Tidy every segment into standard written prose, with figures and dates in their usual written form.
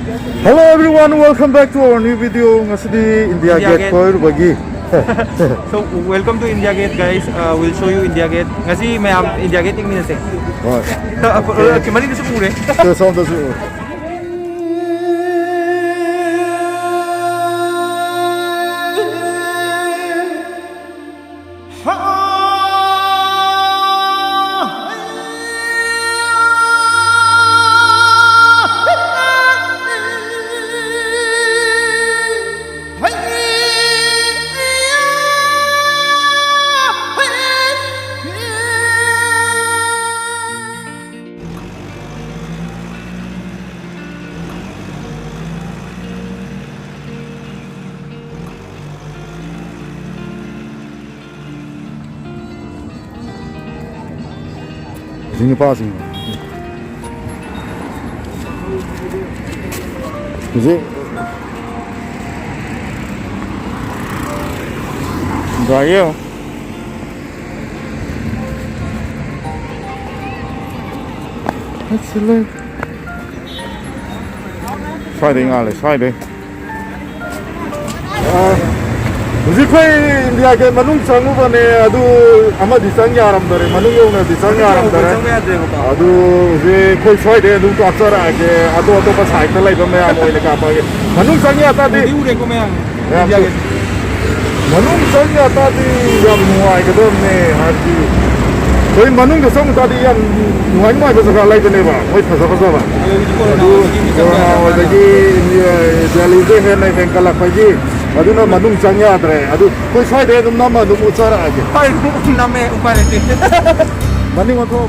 Hello everyone, welcome back to our new video. Ngasidi India India Gate Gate. ko bagi. So welcome to India Gate guys. We'll show you India Gate. Ngasi may India Gate tingin nase. Right. Kimani gusto pure. So sound does it. Sini passing. Is it? Gaya. Excellent. Friday ngale, Friday. Muzikoi India Gate manung sangu bane adu ama disang yaram dare manung yong disang yaram dare adu je koi Friday adu to aksara age adu pa cycle lai bame amo ile ka pa manung sang ya ta di Ure ko may India Gate. manung sang ya ta di yam nuai ke dom ne haji koi manung de sang ta di yam nuai mai ba sa lai bane ba koi phasa ba adu lagi Delhi je he nai ken kala pa ji aduna manung changya dre adu koi sai de dum nama dum uchara age Ay name uparete. mani ma to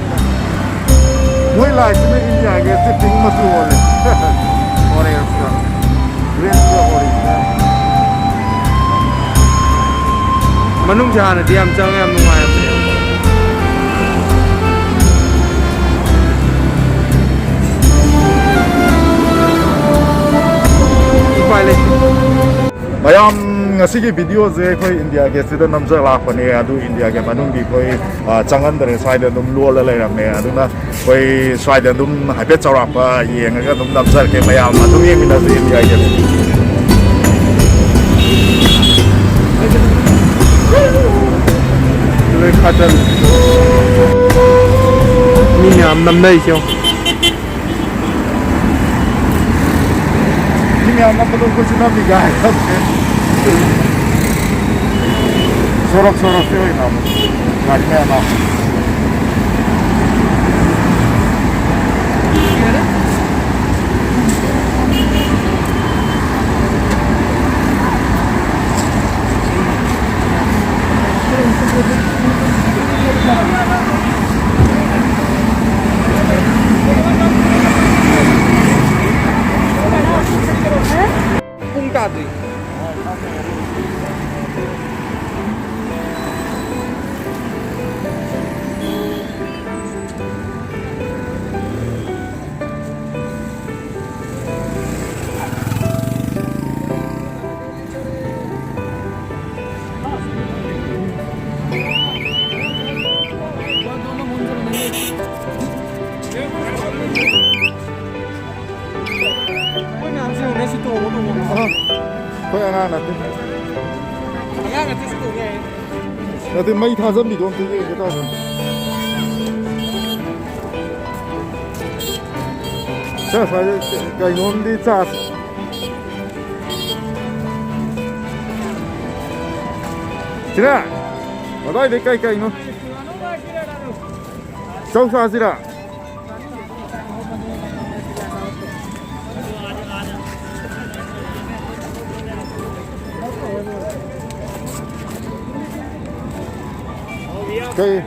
moi lai sine India ge sitting ma tu ole ore uska green ko ore Manung jahana diam chang am nungai. Upale. mayam ngasigi video je koi India ge sida namja la khone adu India ge manung gi koi changan dre sai de dum luol le ram ne aduna koi sai de dum hape chawra pa yeng ga dum namja ke mayam adu yeng min de India ge le khatal Ni am nam nei chyo. ini ama belum ko sina bi ga sorok sorok se na ngaj me na Punta dri. koi anga na Yang ati situ ngai. na te mai tha jam bi dom te ge ta sa sa kai nom di cha Sira, wadai de kai kai no. Chau sa sira. Kai,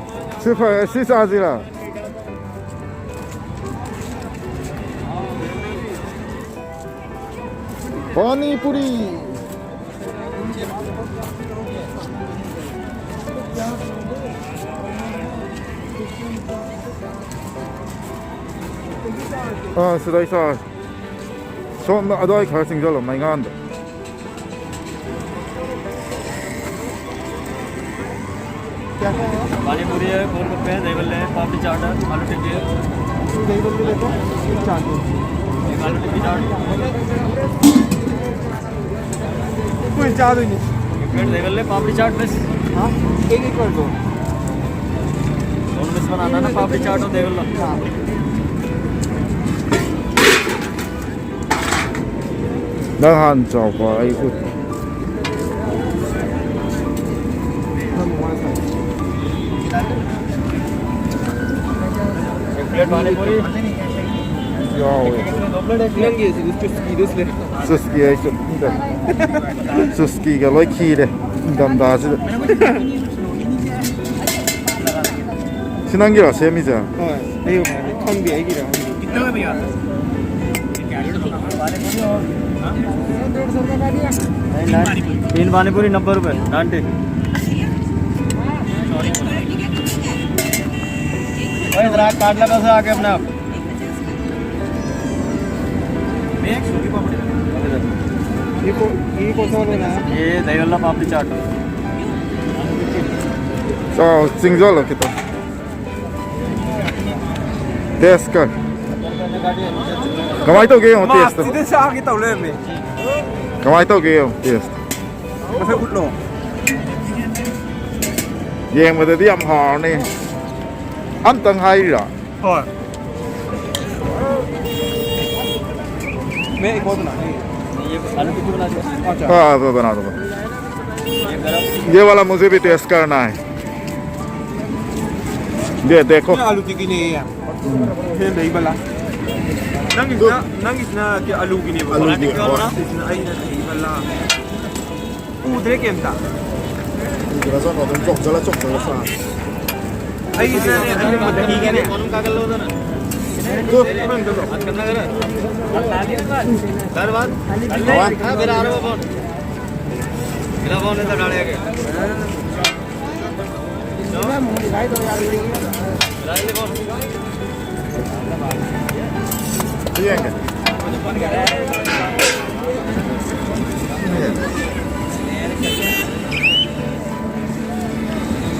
si sa sira. Pani puri.实在是，所以都係佢成咗落咪啱嘅。पानी पूरी है, गोलगप्पे हैं, दही बल्ले हैं, पापड़ी चाट है, आलू टिक्की है, दही बल्ले ले लो, चाट दो। एक आलू टिक्की चाट। चादोइने एक प्लेट देख ले पापड़ी चाट मिस हां एक एक कर दो दोनों मिस बनाना ना पापड़ी चाट और देख लो Đang hàn chảo quả ấy út. एक प्लेट पानी पूरी Yaw. दो प्लेट एक Lang ye si this le Suski ấy chút đây. Suski cái lối khi đây. Đầm đá chứ. Xin ăn cái là xem gì à? Đây mà con bị cái đó कितना भैया तीन पानी पूरी 90 रुपए 90 भाई जरा काट लगा से आके अपने आप ये कौन सा वाला है ये दही वाला पापड़ी चाट Cho xin rất là cái đó. Test कर. Kamay to game Mas test. सीधे से आके तौले में Kamay to game test. मैं उठ लो Game mà đi ăn hò này. Ăn tăng hay rồi. और मैं एक और बना ये आलू टिक्की बना दो अच्छा हाँ तो बना दो. ये गरम ये वाला मुझे भी टेस्ट करना है. ये देखो. ये आलू टिक्की नहीं है फिर दही वाला नंग इसना कि आलू की नहीं आलू बोला की, टिक्की और- वाला इसना आई ना दही वाला उधर केम था 그래서 너는 쪽절라 사. आई इसने आई मदनी के ने कौन का कर लो उधर 그 आज करना कर कर बात हां फिर आ रहा है फोन मेरा फोन इधर डाले के डाले फोन 비행기.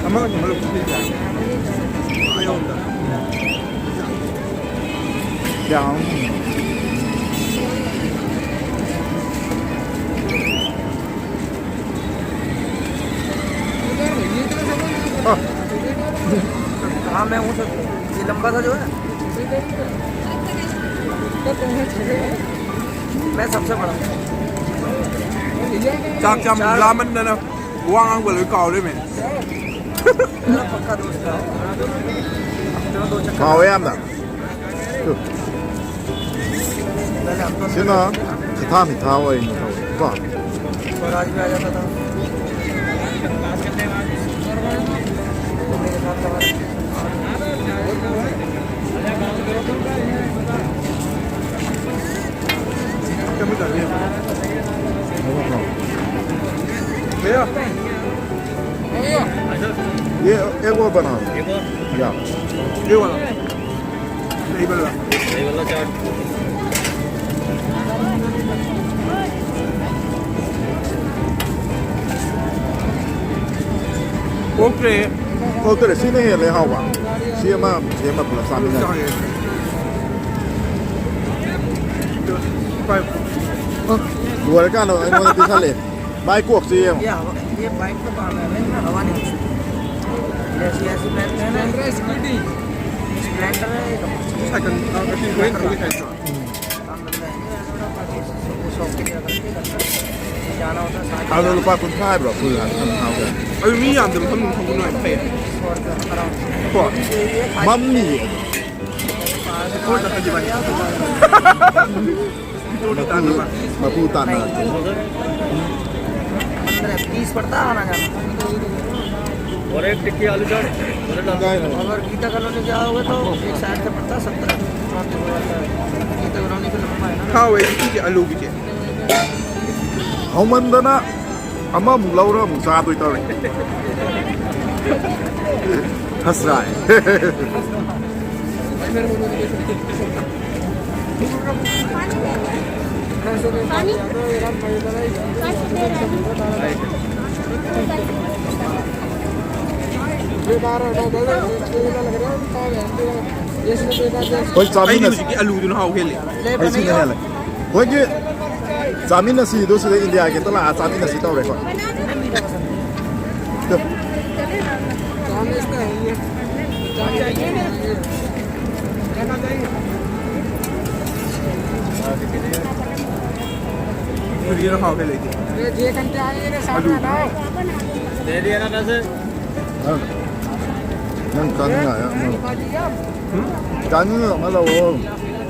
엄마가 정말로 부탁이야 아여운다 양. हाँ मैं हूँ सर ये लंबा सा जो है मैं सबसे बड़ा चाक चाक रामन ना वांग आंग बोले काव ले मैं पक्का दोस्त है Màu em đã. Xin nó. Thì tham thì thao ơi. Vâng. Swaraj भी आ जाता था मेरे साथ भैया ये एक वो बना. एक और या. ये वाला नहीं बल्ला दही वाला चाट okay Ô tôi để xin nó hiện lấy hậu à. Xin mà là sao bây giờ. Đùa đấy can rồi anh muốn tí sao liền. Bài cuộc gì em. ये बाइक तो बाहर है ना हवा नहीं ऐसी ऐसी प्लान है ना स्कूटी स्प्लेंडर है साइकिल कोई कोई साइकिल काम करता है वो शौक के लिए जाना होता है Ao đâu qua cuốn khai bảo phừ hẳn thằng ao kìa. ไอ้มีอย่างเดิมทำทำหน่อยเป๊ะ Mắm mì. Thôi là gì vậy? Mà phu tàn là. 15-20 पड़ता है आना जाना और एक टिक्की आलू चाट उधर डाल Gai này. अगर गीता कॉलोनी जाओगे तो एक साइड से पड़ता है 70 गीता कॉलोनी पे लंबा है ना हाँ वही की आलू की Haumanꯗꯅ ꯑꯃꯃꯨꯛ ꯂꯧꯔ ꯑꯃꯨꯛ ꯆꯥꯗꯣꯏ ꯇꯧꯔꯤ. Hasrai. Thôi chọn đi. cái alu nó hao hết Ấy xin này này. Thôi chứ 자민 nasi itu sudah India kita lah 자민 nasi tahu rekod. Tuh. ये रखा के लेके ये कंटे आए रे सामने आओ दे दिया ना पैसे Yang kanin ya. Kanin malah oh.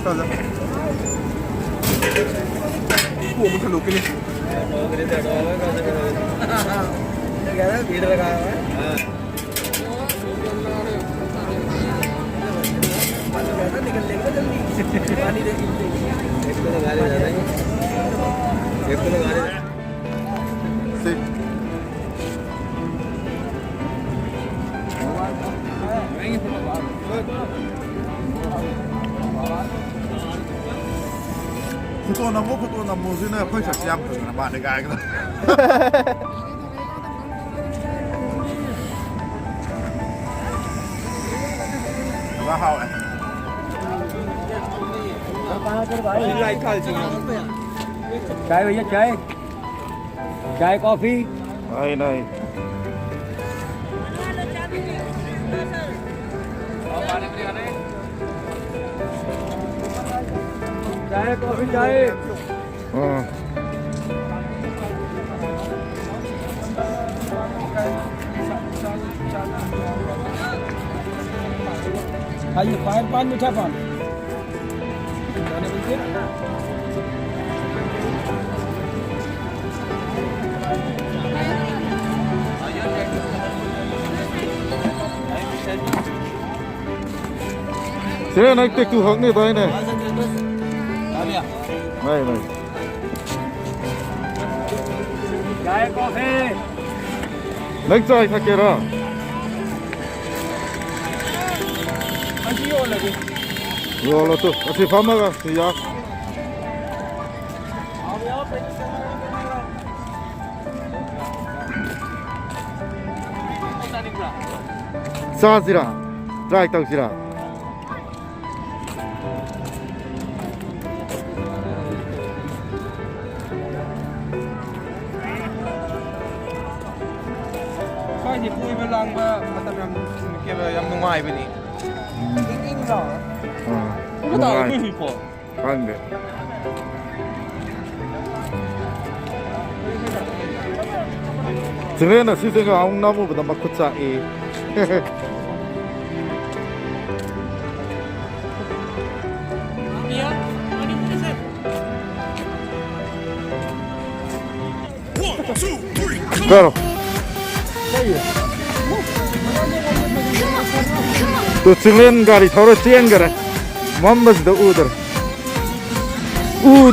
चल वो मुझे लोग के लिए भीड़ लगा हुआ है निकल लेगा जल्दी पानी दे एक तो लगा ले जाता है एक तो लगा ले Si. Foto namu sini apa sih siap tuh nama negara kita. Wow. Like खाल चाहिए चाय भैया चाय चाय कॉफी नहीं नहीं. चाय कॉफी चाय हाँ. आइए फायर पान मीठा पान Sini naik tek tu hak ni tadi ni. नहीं नहीं. चाय कॉफी Naik cai kakera. अजी और लगे Yo lo tu. Asih faham kan? Siap. Sah sira. Try tahu sira. काय ये कोई में लांग मतलब हम के हम नुंगाई भी नहीं इंग रो हाँ. वो तो कोई भी पो Kan deh. Sebenarnya sih tengah orang namu betul makut cai. Karo. तो चिंगलेन गाड़ी थोड़ा चेंज करे मोहम्मद द उधर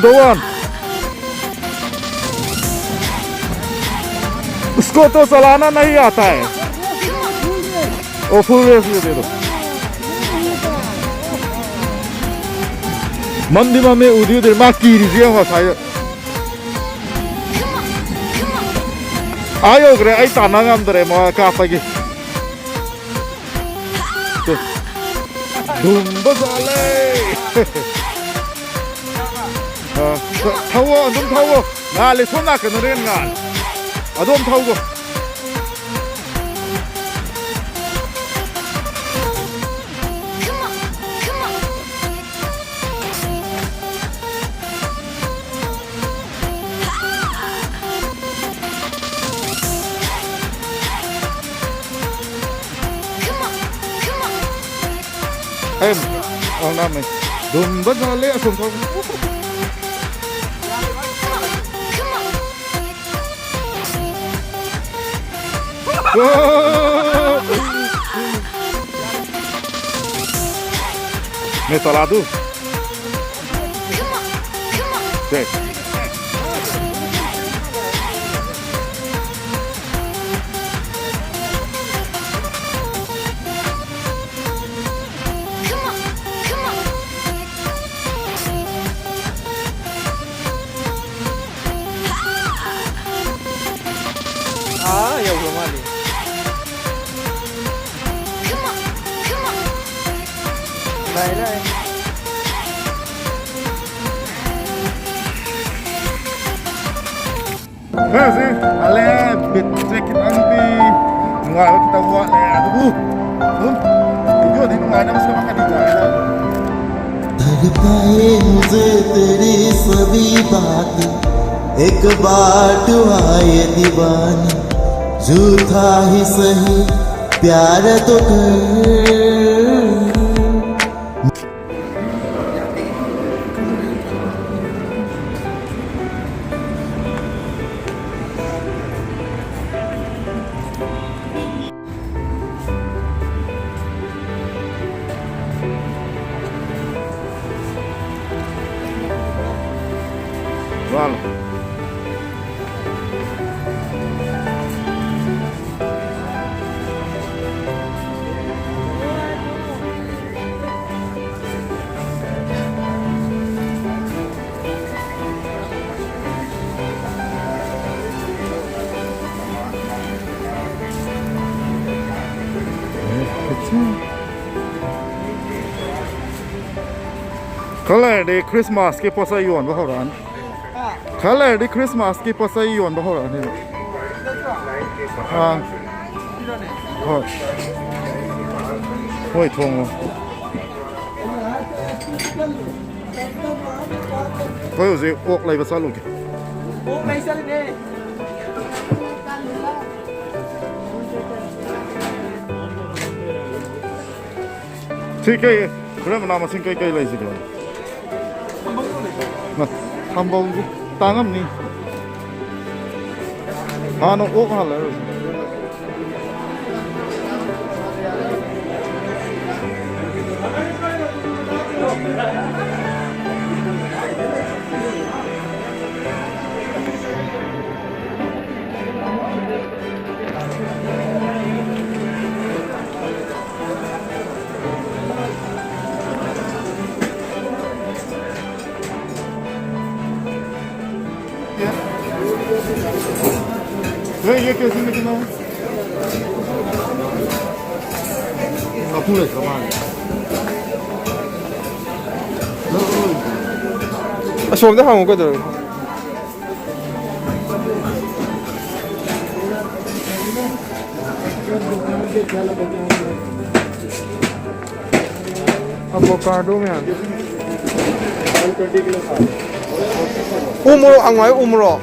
द वन उसको तो चलाना नहीं आता है ओ फुल रेस दे दो मंदी में उधर उधर माँ की रिजिया हुआ था आयो करे आई ताना काम दरे माँ काफी धूम बजाले 타워 좀 타워 나래 손 아까 노래는 날 아좀 타고 em ông nam này đùm bất ra lẽ sùng không me salado okay. 아 ya udah mali lại đây Kaya si, ale, bit check it ang di nungai wa kita buat le aduh. Itu di nungai na mas makan di jalan. तड़पाए मुझे तेरी सभी बातें एक बात आए दीवानी झूठा ही सही प्यार तो कर Vale. Có lẽ đi Christmas cái posa yuan bao hậu có lẽ đi Christmas cái posa yuan bao hậu này à thôi thôi thong có gì ốc lại vào sao luôn kì thì cái 그래 뭐 남아 생각이 라 있어 저. 한번 땅없니? 아, 너 옥 할래. 왜 이렇게 생각이 나? 아, 불에 가만. Xuống tới phòng cái rồi. Avocado man. Umro ang ngay umro.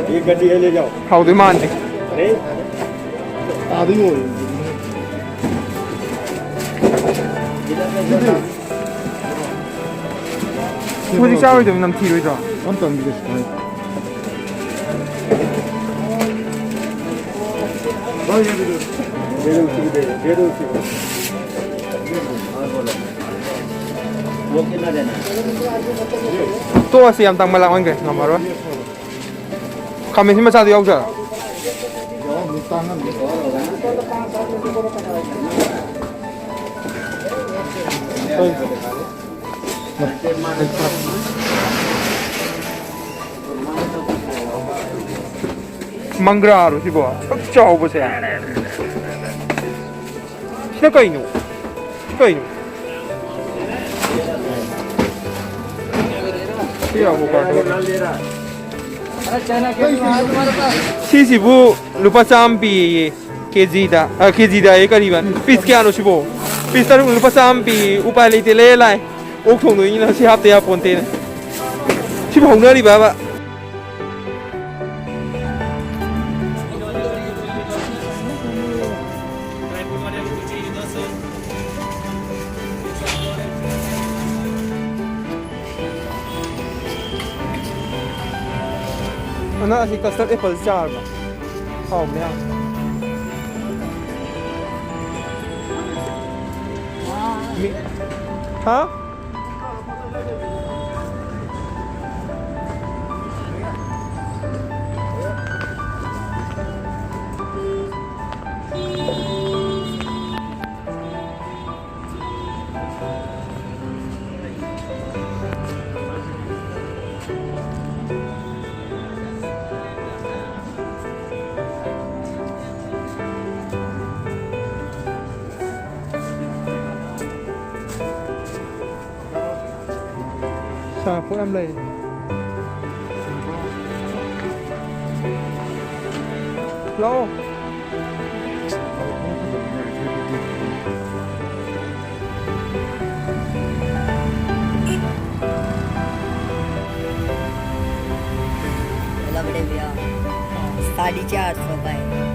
ये गड्डी है ले जाओ Hậu tới màn đi. अरे 아, 이거. Thôi sao rồi nằm thi rồi rồi. 완전 이게 좋아요. वो कितना देना 또 siam tang malang cái ngắm rồi. Kami sih masa diau giờ. 땅은 Mangraro si boa. Ciao bose. Sino kayo? Kayo. Siya avocado. Sisibu lupa sampi kg da ye kariban piece kya no sibo piece taru lupa sampi upay le le lai ok thong noi ni na si hap te ya ponte ne sibo hong na ri ba ba Ano si custard apple jar ba? Hom niya. Ha? अच्छा 4M ले लो बड़े भैया 450 का है